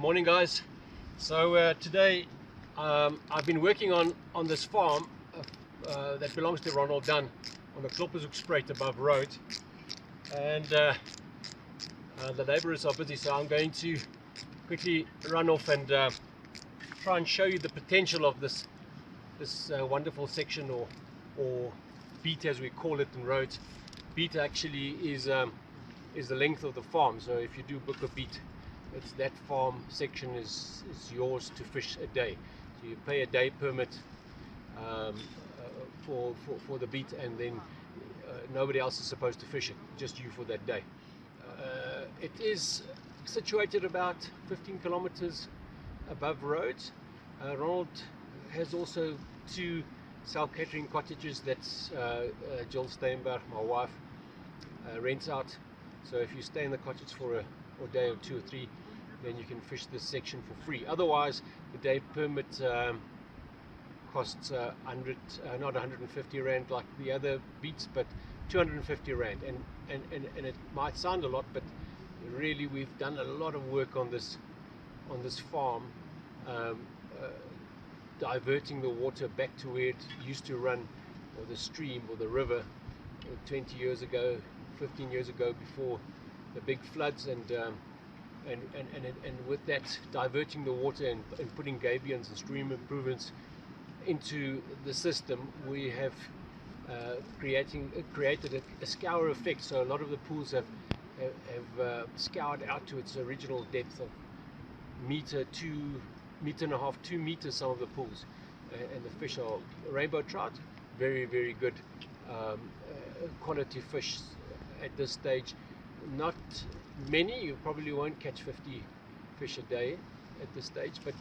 Good morning, guys. So today I've been working on this farm that belongs to Ronald Dunn on the Kloppershoekspruit above Rhodes, and the labourers are busy, so I'm going to quickly run off and try and show you the potential of this wonderful section, or beat as we call it in Rhodes. Beat actually is the length of the farm, so if you do book a beat, it's that farm section is yours to fish a day. So you pay a day permit for the beat, and then nobody else is supposed to fish it, just you for that day. It is situated about 15 kilometers above Rhodes. Ronald has also 2 self-catering cottages that Jill Steynberg, my wife, rents out. So if you stay in the cottage for a day or 2 or 3, then you can fish this section for free. Otherwise, the day permit costs not 150 rand like the other beats, but 250 rand. And it might sound a lot, but really we've done a lot of work on this farm, diverting the water back to where it used to run, or the stream or the river, 20 years ago, 15 years ago, before the big floods, and with that, diverting the water and putting gabions and stream improvements into the system, we have created a scour effect. So a lot of the pools have scoured out to its original depth of meter, 1.5, 2 meters, some of the pools, and the fish are rainbow trout, very, very good quality fish at this stage. Not many, you probably won't catch 50 fish a day at this stage, but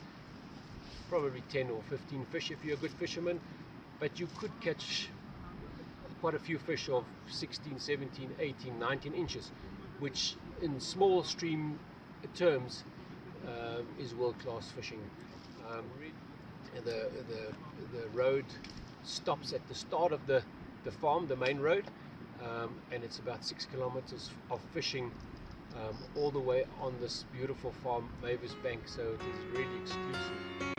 probably 10 or 15 fish if you're a good fisherman. But you could catch quite a few fish of 16, 17, 18, 19 inches, which in small stream terms is world-class fishing. The road stops at the start of the farm, the main road, and it's about 6 kilometers of fishing all the way on this beautiful farm, Mavisbank, so it is really exclusive.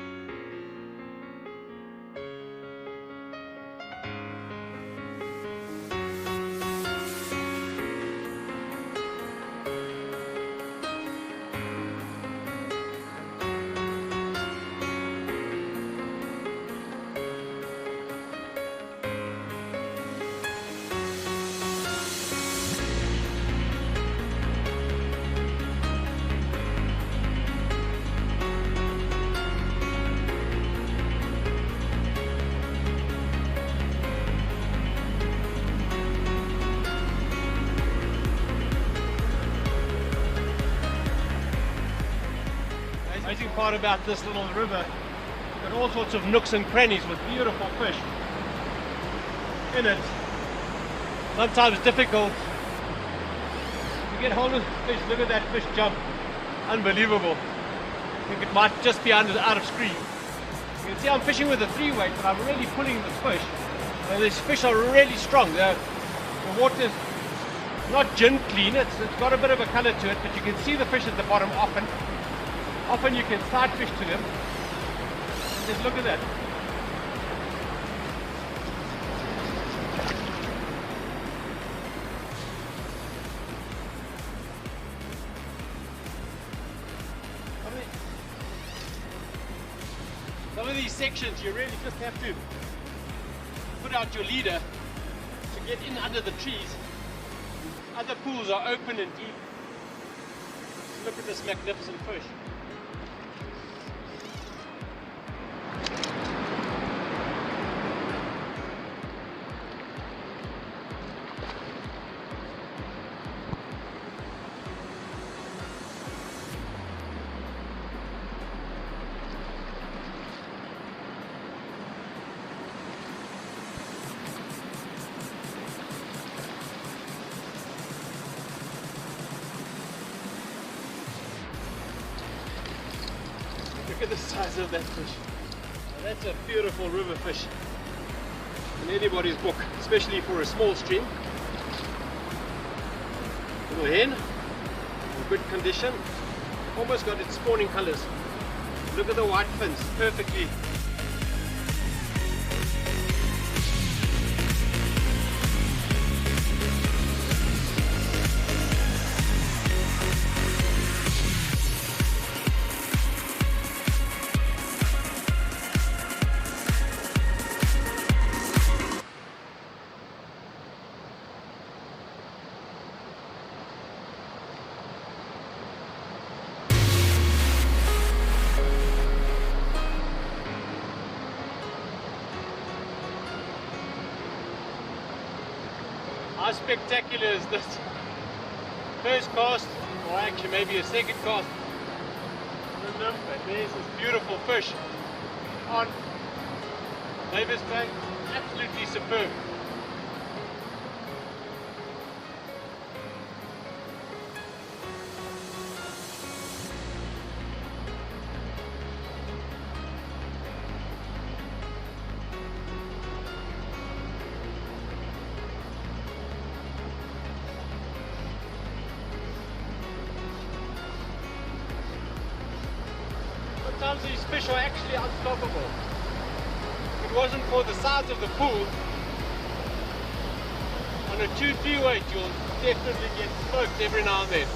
The amazing part about this little river, got all sorts of nooks and crannies with beautiful fish in it. Sometimes difficult to get hold of fish. Look at that fish jump, unbelievable. I think it might just be out of screen. You can see I'm fishing with a 3-weight, but I'm really pulling this fish, and these fish are really strong. The water's not gin clean, it's got a bit of a color to it, but you can see the fish at the bottom often. Often you can side fish to them. Just look at that. Some of these sections you really just have to put out your leader to get in under the trees. Other pools are open and deep. Look at this magnificent fish. Look at the size of that fish. Now that's a beautiful river fish in anybody's book, especially for a small stream. Little hen, in good condition. almost got its spawning colors. Look at the white fins, perfectly. How spectacular is this? First cast, or actually maybe a second cast. And there's this beautiful fish on Mavisbank, absolutely superb. Sometimes these fish are actually unstoppable. If it wasn't for the size of the pool, on a 2-3 weight you'll definitely get smoked every now and then.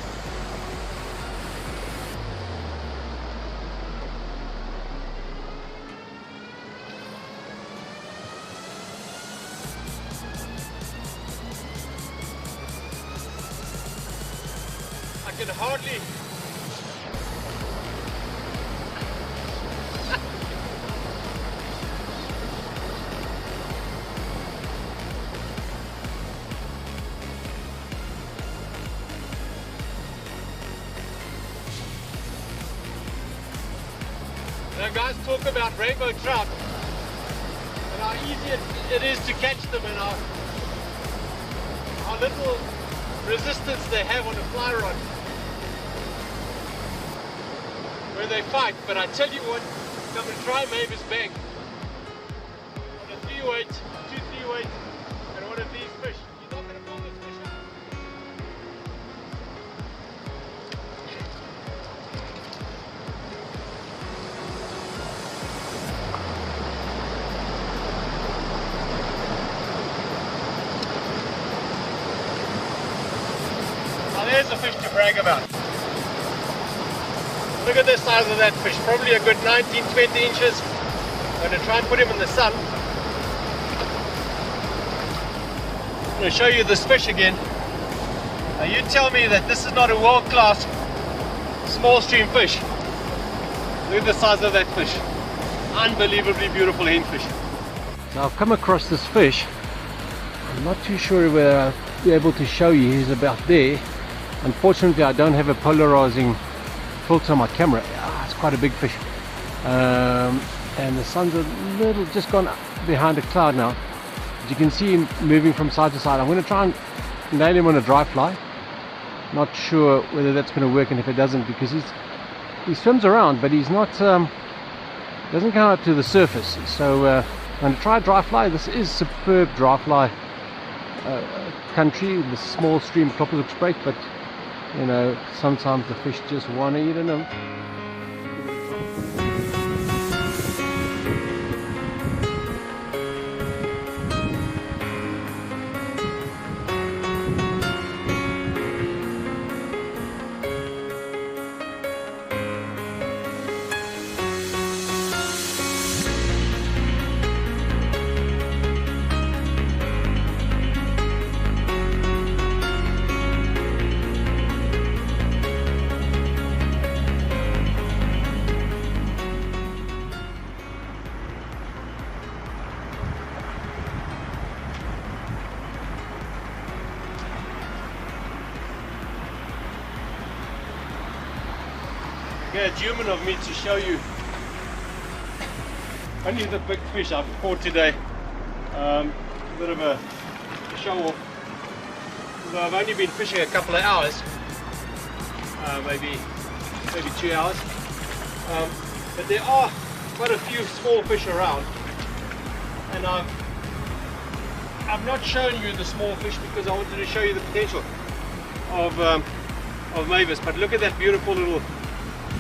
I can hardly Now guys talk about rainbow trout and how easy it is to catch them and how little resistance they have on a fly rod when they fight. But I tell you what, come and try Mavisbank on a 3 weight, 2-3 weight and one of these fish. You're not going to pull this fish out. There's a fish to brag about. Look at the size of that fish, probably a good 19-20 inches. I'm going to try and put him in the sun. I'm going to show you this fish again. Now you tell me that this is not a world-class small stream fish. Look at the size of that fish. Unbelievably beautiful henfish. So I've come across this fish. I'm not too sure whether I'll be able to show you. He's about there. Unfortunately, I don't have a polarizing filter on my camera. It's quite a big fish. And the sun's a little just gone behind a cloud now. As you can see him moving from side to side. I'm going to try and nail him on a dry fly. Not sure whether that's going to work, and if it doesn't, because he swims around, but he's not doesn't come up to the surface. So I'm going to try a dry fly. This is superb dry fly country, the small stream Kloppershoekspruit, but you know, sometimes the fish just want to eat them. Yeah, it's human of me to show you only the big fish I've caught today. A bit of a show off. So I've only been fishing a couple of hours, maybe 2 hours. But there are quite a few small fish around, and I've not shown you the small fish because I wanted to show you the potential of Mavis. But look at that beautiful little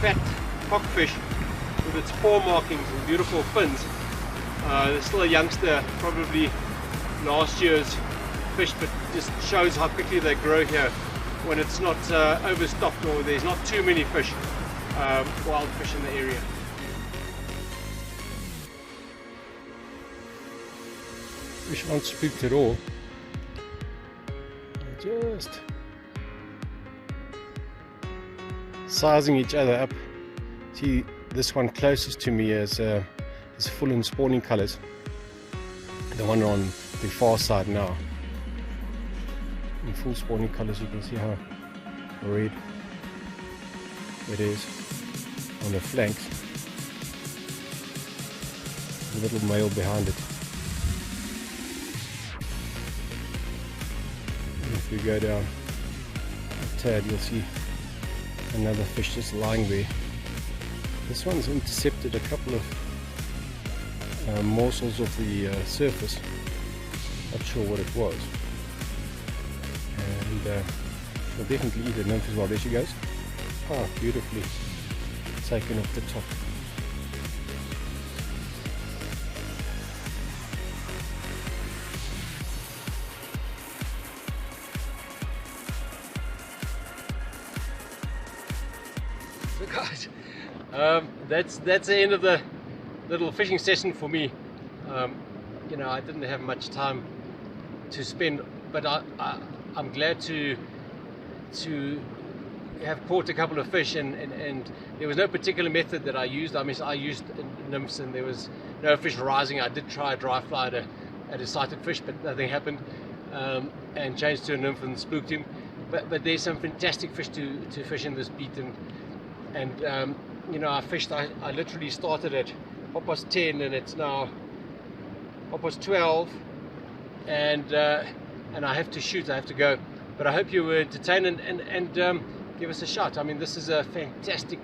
fat cockfish with its paw markings and beautiful fins. There's still a youngster, probably last year's fish, but just shows how quickly they grow here when it's not overstocked or there's not too many fish, wild fish in the area. Fish aren't spooked at all. They're just sizing each other up. See, this one closest to me is full in spawning colors. The one on the far side now, in full spawning colors. You can see how red it is on the flanks. A little male behind it. And if we go down a tad, you'll see another fish just lying there. This one's intercepted a couple of morsels of the surface. Not sure what it was. And she'll definitely eat a nymph as well. There she goes. Oh, beautifully taken off the top. So guys, that's the end of the little fishing session for me. You know, I didn't have much time to spend, but I'm glad to have caught a couple of fish, and there was no particular method that I used. I mean, I used nymphs and there was no fish rising. I did try a dry fly at a sighted fish, but nothing happened, and changed to a nymph and spooked him. But there's some fantastic fish to fish in this beat, and you know, I literally started at 10:30 and it's now 12:30, and I have to shoot, I have to go. But I hope you were entertained, and give us a shout. I mean, this is a fantastic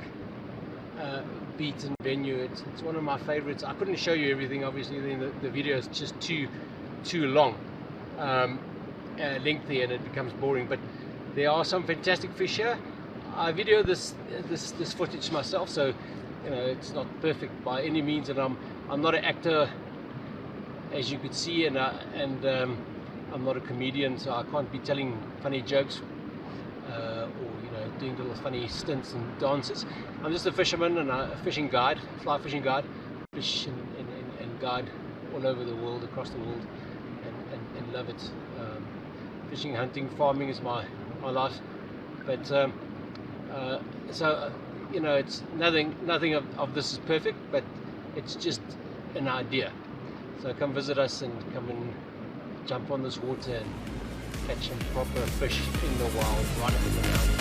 beat and venue. It's one of my favorites. I couldn't show you everything, obviously, then the video is just too long, lengthy, and it becomes boring. But there are some fantastic fish here. I video this footage myself, so you know, it's not perfect by any means, and I'm not an actor, as you could see, and I'm not a comedian, so I can't be telling funny jokes or you know, doing little funny stunts and dances. I'm just a fisherman and a fishing guide, fly fishing guide, fish and guide all over the world, across the world, and love it. Fishing, hunting, farming is my life. But so you know, it's nothing of this is perfect, but it's just an idea. So come visit us and come and jump on this water and catch some proper fish in the wild right up in the mountains.